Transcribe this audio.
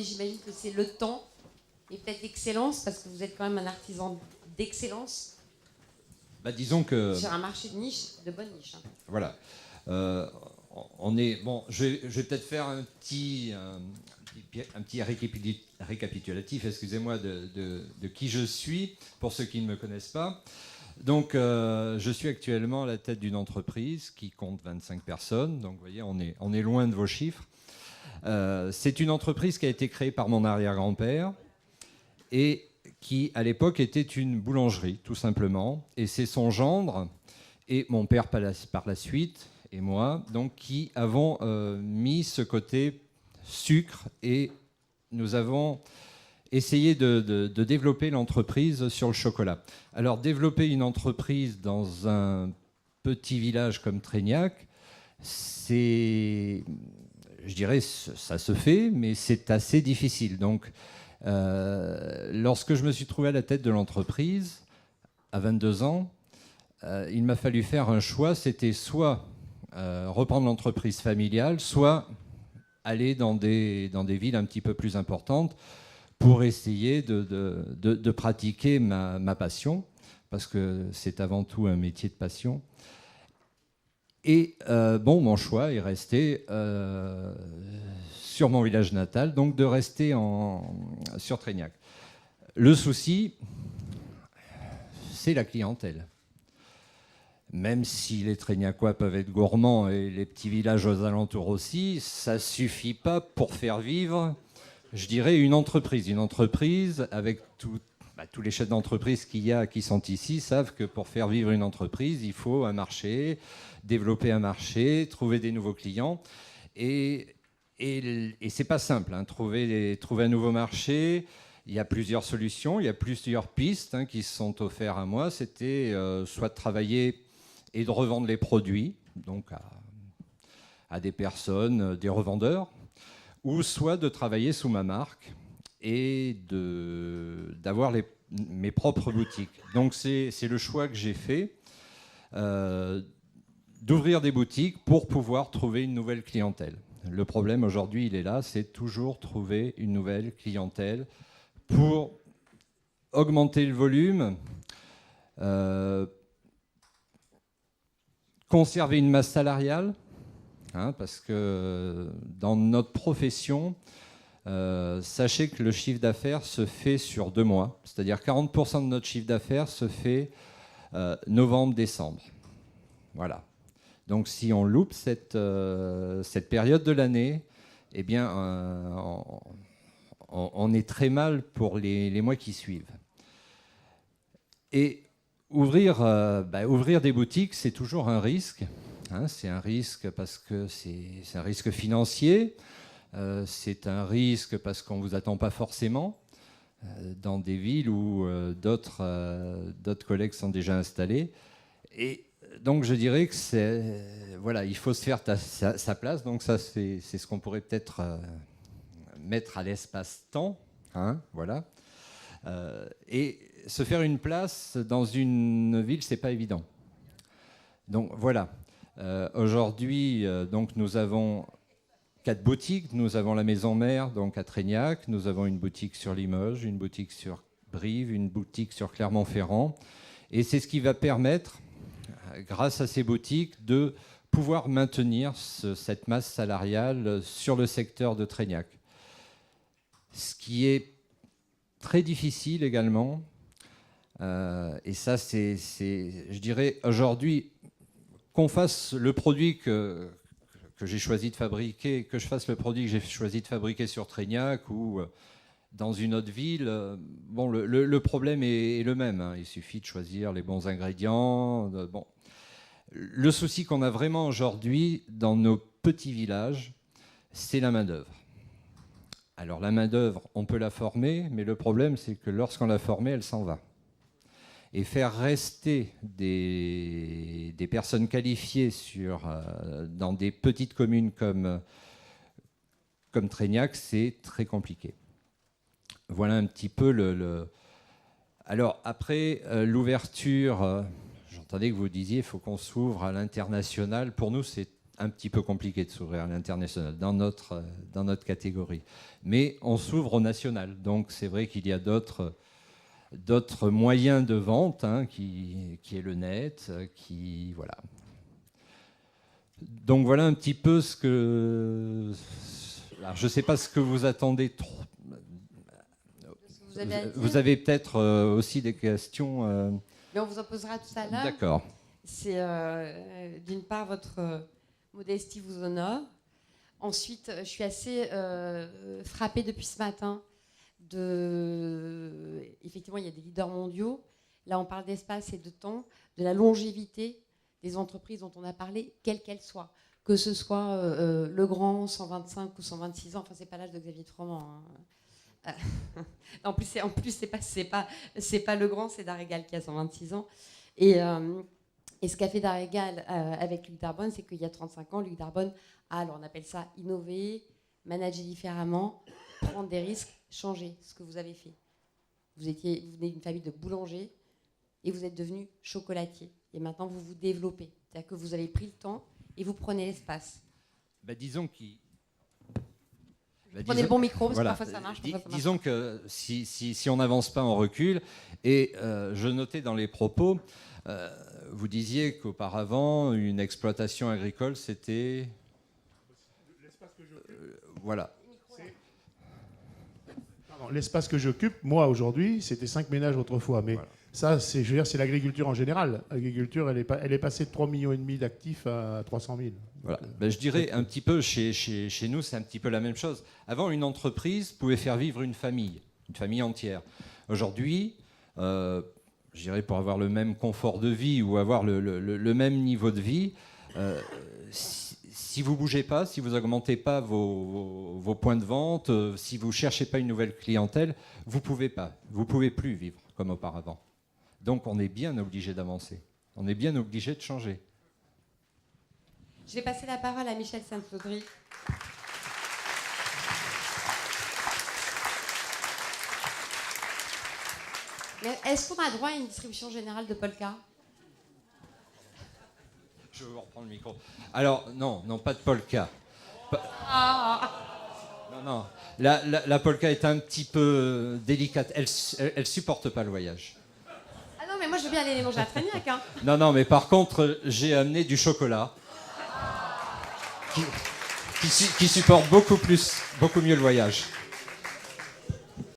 j'imagine que c'est le temps et peut-être l'excellence, parce que vous êtes quand même un artisan d'excellence. Disons que... Sur un marché de niche, de bonne niche. Hein. Voilà. On est... Bon, je vais peut-être faire un petit récapitulatif, excusez-moi, de qui je suis, pour ceux qui ne me connaissent pas. Donc, je suis actuellement à la tête d'une entreprise qui compte 25 personnes. Donc, vous voyez, on est loin de vos chiffres. C'est une entreprise qui a été créée par mon arrière-grand-père et qui, à l'époque, était une boulangerie, tout simplement. Et c'est son gendre et mon père par la suite, et moi, donc, qui avons mis ce côté sucre et nous avons essayé de développer l'entreprise sur le chocolat. Alors, développer une entreprise dans un petit village comme Trégnac, je dirais, ça se fait, mais c'est assez difficile. Donc, lorsque je me suis trouvé à la tête de l'entreprise, à 22 ans, il m'a fallu faire un choix. C'était soit reprendre l'entreprise familiale, soit aller dans des villes un petit peu plus importantes pour essayer de pratiquer ma passion, parce que c'est avant tout un métier de passion. Et mon choix est resté sur mon village natal, donc de rester sur Trégnac. Le souci, c'est la clientèle. Même si les Trégnacois peuvent être gourmands et les petits villages aux alentours aussi, ça ne suffit pas pour faire vivre, je dirais, une entreprise. Une entreprise, avec tous les chefs d'entreprise qui sont ici, savent que pour faire vivre une entreprise, il faut un marché, développer un marché, trouver des nouveaux clients. Et c'est pas simple, hein, trouver un nouveau marché. Il y a plusieurs solutions, il y a plusieurs pistes qui se sont offertes à moi. C'était soit de travailler et de revendre les produits, donc à des personnes, des revendeurs, ou soit de travailler sous ma marque et d'avoir mes propres boutiques. Donc c'est le choix que j'ai fait, d'ouvrir des boutiques pour pouvoir trouver une nouvelle clientèle. Le problème aujourd'hui, il est là, c'est toujours trouver une nouvelle clientèle pour augmenter le volume, conserver une masse salariale, parce que dans notre profession, sachez que le chiffre d'affaires se fait sur 2 mois. C'est-à-dire 40% de notre chiffre d'affaires se fait novembre-décembre. Voilà. Donc si on loupe cette période de l'année, eh bien, on est très mal pour les mois qui suivent. Et ouvrir des boutiques, c'est toujours un risque. C'est un risque parce que c'est un risque financier. C'est un risque parce qu'on ne vous attend pas forcément dans des villes où d'autres collègues sont déjà installés. Et donc je dirais que il faut se faire sa place. Donc ça, c'est ce qu'on pourrait peut-être mettre à l'espace-temps. Voilà. Et se faire une place dans une ville, c'est pas évident. Donc voilà. Aujourd'hui, donc nous avons 4 boutiques. Nous avons la maison mère, donc à Trégnac. Nous avons une boutique sur Limoges, une boutique sur Brive, une boutique sur Clermont-Ferrand. Et c'est ce qui va permettre, grâce à ces boutiques, de pouvoir maintenir cette masse salariale sur le secteur de Trégnac. Ce qui est très difficile également, et ça, je dirais, aujourd'hui, qu'on fasse le produit que j'ai choisi de fabriquer, que je fasse le produit que j'ai choisi de fabriquer sur Trégnac ou dans une autre ville, le problème est le même. Il suffit de choisir les bons ingrédients. Le souci qu'on a vraiment aujourd'hui dans nos petits villages, c'est la main-d'œuvre. Alors la main-d'œuvre, on peut la former, mais le problème, c'est que lorsqu'on l'a formée, elle s'en va. Et faire rester des personnes qualifiées dans des petites communes comme Trégnac, c'est très compliqué. Voilà un petit peu Alors après, l'ouverture, j'entendais que vous disiez qu'il faut qu'on s'ouvre à l'international. Pour nous, c'est un petit peu compliqué de s'ouvrir à l'international dans notre catégorie. Mais on s'ouvre au national. Donc c'est vrai qu'il y a d'autres moyens de vente, hein, qui est le net, voilà. Donc voilà un petit peu ce que... Alors, je ne sais pas ce que vous attendez trop. Vous avez peut-être aussi des questions. Mais on vous en posera tout à l'heure. D'accord. C'est d'une part votre modestie vous honore. Ensuite, je suis assez frappée depuis ce matin effectivement, il y a des leaders mondiaux. Là, on parle d'espace et de temps, de la longévité des entreprises dont on a parlé, quelles qu'elles soient. Que ce soit Legrand, 125 ou 126 ans. Enfin, c'est pas l'âge de Xavier Froment. Hein. En plus, c'est pas Legrand, c'est Darrégal qui a 126 ans. Et ce qu'a fait Darrégal avec Luc Darbonne, c'est qu'il y a 35 ans, Luc Darbonne a, alors on appelle ça innover, manager différemment, prendre des risques, changer ce que vous avez fait. Vous venez d'une famille de boulanger et vous êtes devenu chocolatier. Et maintenant, vous vous développez. C'est-à-dire que vous avez pris le temps et vous prenez l'espace. Disons qu'il... Prenez le bon micro, parce voilà. que parfois ça marche. Disons que si on n'avance pas, on recule. Et je notais dans les propos, vous disiez qu'auparavant, une exploitation agricole, c'était... L'espace que j'occupe. Voilà. L'espace que j'occupe, moi, aujourd'hui, c'était 5 ménages autrefois. Mais voilà. Ça, c'est l'agriculture en général. L'agriculture, elle est passée de 3,5 millions d'actifs à 300 000. Voilà. Je dirais un petit peu, chez nous, c'est un petit peu la même chose. Avant, une entreprise pouvait faire vivre une famille entière. Aujourd'hui, je dirais pour avoir le même confort de vie ou avoir le même niveau de vie, si vous ne bougez pas, si vous n'augmentez pas vos points de vente, si vous ne cherchez pas une nouvelle clientèle, vous ne pouvez plus vivre comme auparavant. Donc on est bien obligé d'avancer. On est bien obligé de changer. Je vais passer la parole à Michel Saint-Audry. Est-ce qu'on a droit à une distribution générale de Polka ? Je vais reprendre le micro. Alors, non, pas de polka. Non. La polka est un petit peu délicate. Elle supporte pas le voyage. Ah non, mais moi, je veux bien aller les manger à Trégnac. Hein. Non, mais par contre, j'ai amené du chocolat qui supporte beaucoup mieux le voyage.